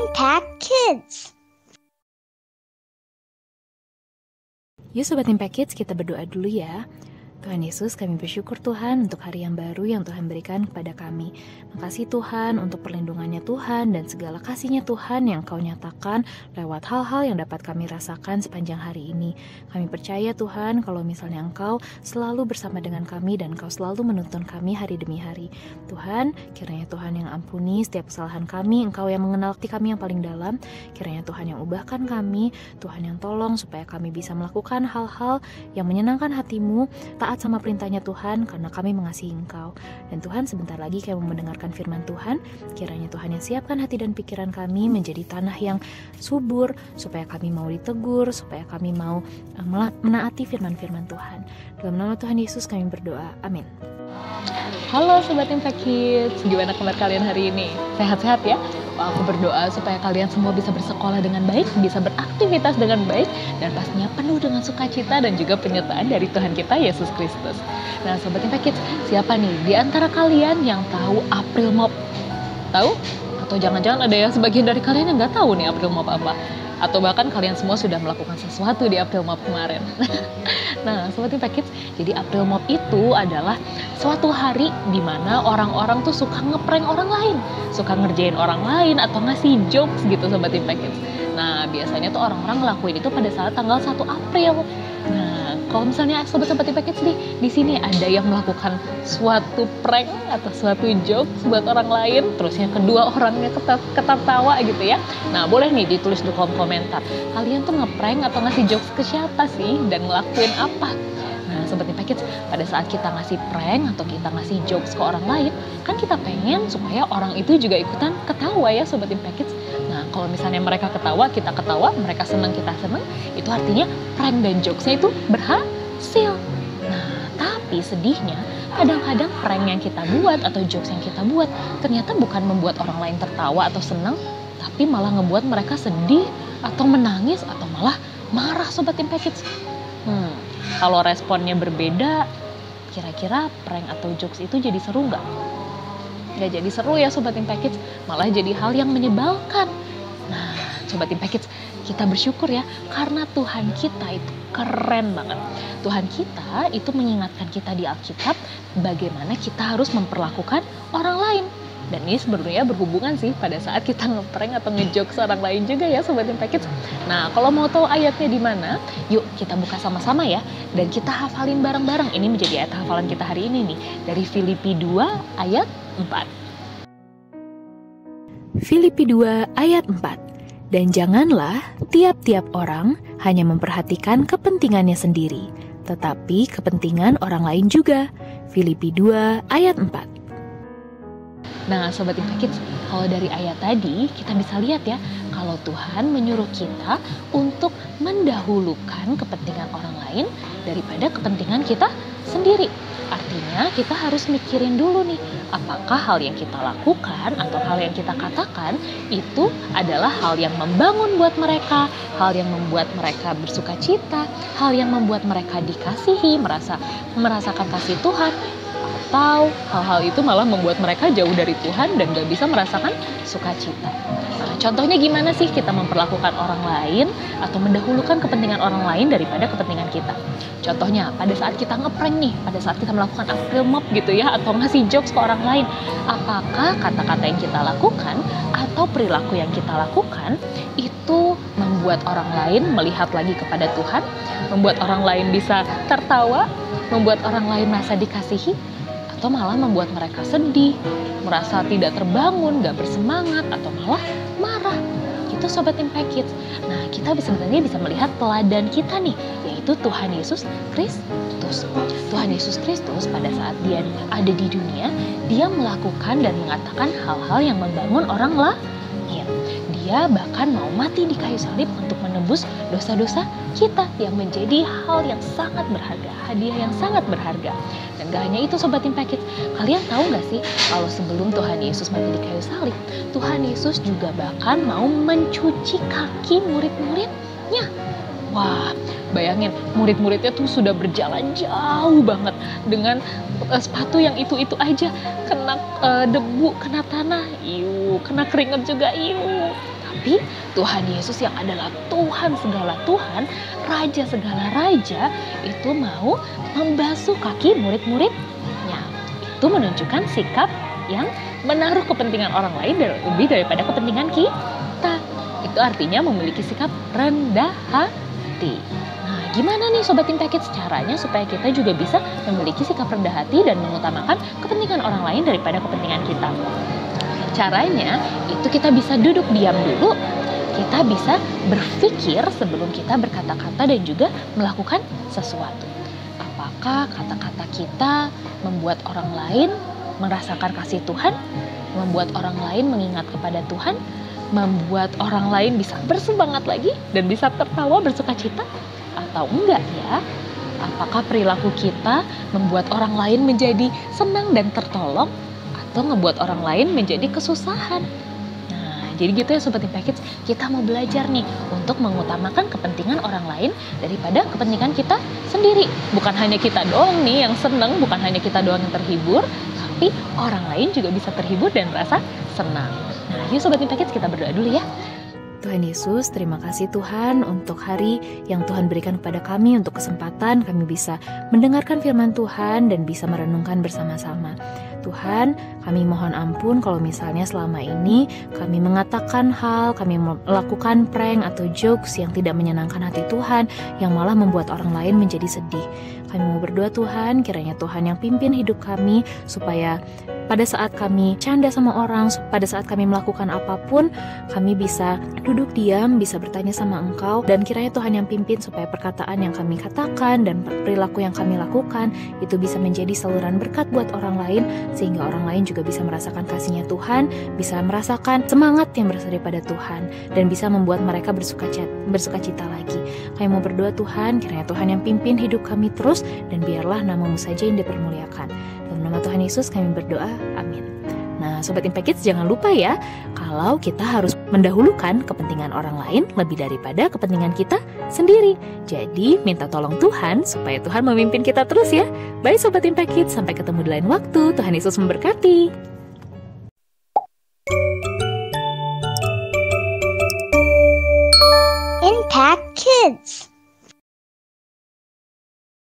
Impact Kids. Yuk Sobat Impact Kids, kita berdoa dulu ya. Tuhan Yesus, kami bersyukur Tuhan untuk hari yang baru yang Tuhan berikan kepada kami. Makasih Tuhan untuk perlindungannya Tuhan dan segala kasih-Nya Tuhan yang Kau nyatakan lewat hal-hal yang dapat kami rasakan sepanjang hari ini. Kami percaya Tuhan kalau misalnya Engkau selalu bersama dengan kami dan Kau selalu menuntun kami hari demi hari. Tuhan, kiranya Tuhan yang ampuni setiap kesalahan kami, Engkau yang mengenal hati kami yang paling dalam. Kiranya Tuhan yang ubahkan kami, Tuhan yang tolong supaya kami bisa melakukan hal-hal yang menyenangkan hati-Mu, taat sama perintahnya Tuhan karena kami mengasihi Engkau. Dan Tuhan, sebentar lagi kami mendengarkan firman Tuhan. Kiranya Tuhan yang siapkan hati dan pikiran kami menjadi tanah yang subur, supaya kami mau ditegur, supaya kami mau menaati firman-firman Tuhan. Dalam nama Tuhan Yesus kami berdoa, amin. Halo Sobat Impact Kids, gimana kabar kalian hari ini? Sehat-sehat ya? Aku berdoa supaya kalian semua bisa bersekolah dengan baik, bisa beraktivitas dengan baik, dan pastinya penuh dengan sukacita dan juga penyertaan dari Tuhan kita Yesus Kristus. Nah Sobat Impact Kids, siapa nih di antara kalian yang tahu April Mop? Tahu? Atau jangan-jangan ada yang sebagian dari kalian yang nggak tahu nih April Mop apa? Atau bahkan kalian semua sudah melakukan sesuatu di April Mop kemarin. Nah, Sobat Impact Kids, jadi April Mop itu adalah suatu hari di mana orang-orang tuh suka ngeprank orang lain, suka ngerjain orang lain atau ngasih jokes gitu Sobat Impact Kids. Nah, biasanya tuh orang-orang ngelakuin itu pada saat tanggal 1 April. Nah, kalau misalnya Sobat-Sobat Impact Kids di sini ada yang melakukan suatu prank atau suatu jokes buat orang lain, terus yang kedua orangnya ketawa gitu ya. Nah, boleh nih ditulis di kolom komentar. Kalian tuh ngeprank atau ngasih jokes ke siapa sih dan ngelakuin apa? Nah, Sobat Impact Kids, pada saat kita ngasih prank atau kita ngasih jokes ke orang lain, kan kita pengen supaya orang itu juga ikutan ketawa ya Sobat Impact Kids. Nah, kalau misalnya mereka ketawa, kita ketawa, mereka senang, kita senang, itu artinya prank dan jokesnya itu berhasil. Nah, tapi sedihnya, kadang-kadang prank yang kita buat atau jokes yang kita buat, ternyata bukan membuat orang lain tertawa atau senang, tapi malah ngebuat mereka sedih, atau menangis, atau malah marah Sobat Impact Kids. Kalau responnya berbeda, kira-kira prank atau jokes itu jadi seru nggak? Nggak jadi seru ya Sobat Impact Kids, malah jadi hal yang menyebalkan. Nah, Sobat Impact Kids, kita bersyukur ya, karena Tuhan kita itu keren banget. Tuhan kita itu mengingatkan kita di Alkitab bagaimana kita harus memperlakukan orang lain. Dan ini sebenarnya berhubungan sih pada saat kita ngeprank atau ngejokes orang lain juga ya Sobat Impact Kids. Nah, kalau mau tahu ayatnya di mana, yuk kita buka sama-sama ya. Dan kita hafalin bareng-bareng. Ini menjadi ayat hafalan kita hari ini nih. Dari Filipi 2 ayat 4. Filipi 2 ayat 4. Dan janganlah tiap-tiap orang hanya memperhatikan kepentingannya sendiri, tetapi kepentingan orang lain juga. Filipi 2 ayat 4. Nah Sobat Impact Kids, kalau dari ayat tadi kita bisa lihat ya, kalau Tuhan menyuruh kita untuk mendahulukan kepentingan orang lain daripada kepentingan kita sendiri. Artinya kita harus mikirin dulu nih, apakah hal yang kita lakukan atau hal yang kita katakan itu adalah hal yang membangun buat mereka, hal yang membuat mereka bersuka cita, hal yang membuat mereka dikasihi, merasakan kasih Tuhan, atau hal-hal itu malah membuat mereka jauh dari Tuhan dan gak bisa merasakan sukacita. Nah, contohnya gimana sih kita memperlakukan orang lain atau mendahulukan kepentingan orang lain daripada kepentingan kita? Contohnya pada saat kita ngeprank nih, pada saat kita melakukan April Mop gitu ya, atau ngasih jokes ke orang lain, apakah kata-kata yang kita lakukan atau perilaku yang kita lakukan itu membuat orang lain melihat lagi kepada Tuhan, membuat orang lain bisa tertawa, membuat orang lain merasa dikasihi, atau malah membuat mereka sedih, merasa tidak terbangun, gak bersemangat, atau malah marah. Itu Sobat Impact Kids. Nah, kita sebenarnya bisa melihat teladan kita nih, yaitu Tuhan Yesus Kristus. Tuhan Yesus Kristus pada saat dia ada di dunia, dia melakukan dan mengatakan hal-hal yang membangun orang lain. Dia bahkan mau mati di kayu salib untuk menebus dosa-dosa kita yang menjadi hal yang sangat berharga, hadiah yang sangat berharga. Dan gak hanya itu Sobat Impact Kids, kalian tahu gak sih kalau sebelum Tuhan Yesus mati di kayu salib, Tuhan Yesus juga bahkan mau mencuci kaki murid-muridnya. Wah, bayangin murid-muridnya tuh sudah berjalan jauh banget dengan sepatu yang itu-itu aja, kena debu, kena tanah, kena keringat juga, Tapi Tuhan Yesus yang adalah Tuhan segala Tuhan, Raja segala Raja, itu mau membasuh kaki murid-muridnya. Itu menunjukkan sikap yang menaruh kepentingan orang lain lebih daripada kepentingan kita. Itu artinya memiliki sikap rendah hati. Nah, gimana nih Sobat Impact caranya supaya kita juga bisa memiliki sikap rendah hati dan mengutamakan kepentingan orang lain daripada kepentingan kita? Caranya itu kita bisa duduk diam dulu, kita bisa berpikir sebelum kita berkata-kata dan juga melakukan sesuatu. Apakah kata-kata kita membuat orang lain merasakan kasih Tuhan, membuat orang lain mengingat kepada Tuhan, membuat orang lain bisa bersemangat lagi dan bisa tertawa bersukacita, atau enggak ya? Apakah perilaku kita membuat orang lain menjadi senang dan tertolong, atau ngebuat orang lain menjadi kesusahan? Nah, jadi gitu ya Sobat Impact, kita mau belajar nih untuk mengutamakan kepentingan orang lain daripada kepentingan kita sendiri. Bukan hanya kita doang nih yang senang, bukan hanya kita doang yang terhibur, tapi orang lain juga bisa terhibur dan merasa senang. Nah, yuk Sobat Impact, kita berdoa dulu ya. Tuhan Yesus, terima kasih Tuhan untuk hari yang Tuhan berikan kepada kami, untuk kesempatan kami bisa mendengarkan firman Tuhan dan bisa merenungkan bersama-sama. Tuhan, kami mohon ampun kalau misalnya selama ini kami mengatakan hal, kami melakukan prank atau jokes yang tidak menyenangkan hati Tuhan, yang malah membuat orang lain menjadi sedih. Kami mau berdoa Tuhan, kiranya Tuhan yang pimpin hidup kami, supaya pada saat kami canda sama orang, pada saat kami melakukan apapun, kami bisa duduk diam, bisa bertanya sama Engkau, dan kiranya Tuhan yang pimpin supaya perkataan yang kami katakan dan perilaku yang kami lakukan itu bisa menjadi saluran berkat buat orang lain, sehingga orang lain juga bisa merasakan kasih-Nya Tuhan, bisa merasakan semangat yang berasal daripada Tuhan, dan bisa membuat mereka bersukacita lagi. Kami mau berdoa Tuhan, kiranya Tuhan yang pimpin hidup kami terus, dan biarlah nama-Mu saja yang dipermuliakan. Dalam nama Tuhan Yesus kami berdoa, amin. Nah Sobat Impact Kids, jangan lupa ya, kalau kita harus mendahulukan kepentingan orang lain lebih daripada kepentingan kita sendiri. Jadi minta tolong Tuhan supaya Tuhan memimpin kita terus ya. Bye Sobat Impact Kids, sampai ketemu di lain waktu. Tuhan Yesus memberkati. Impact Kids.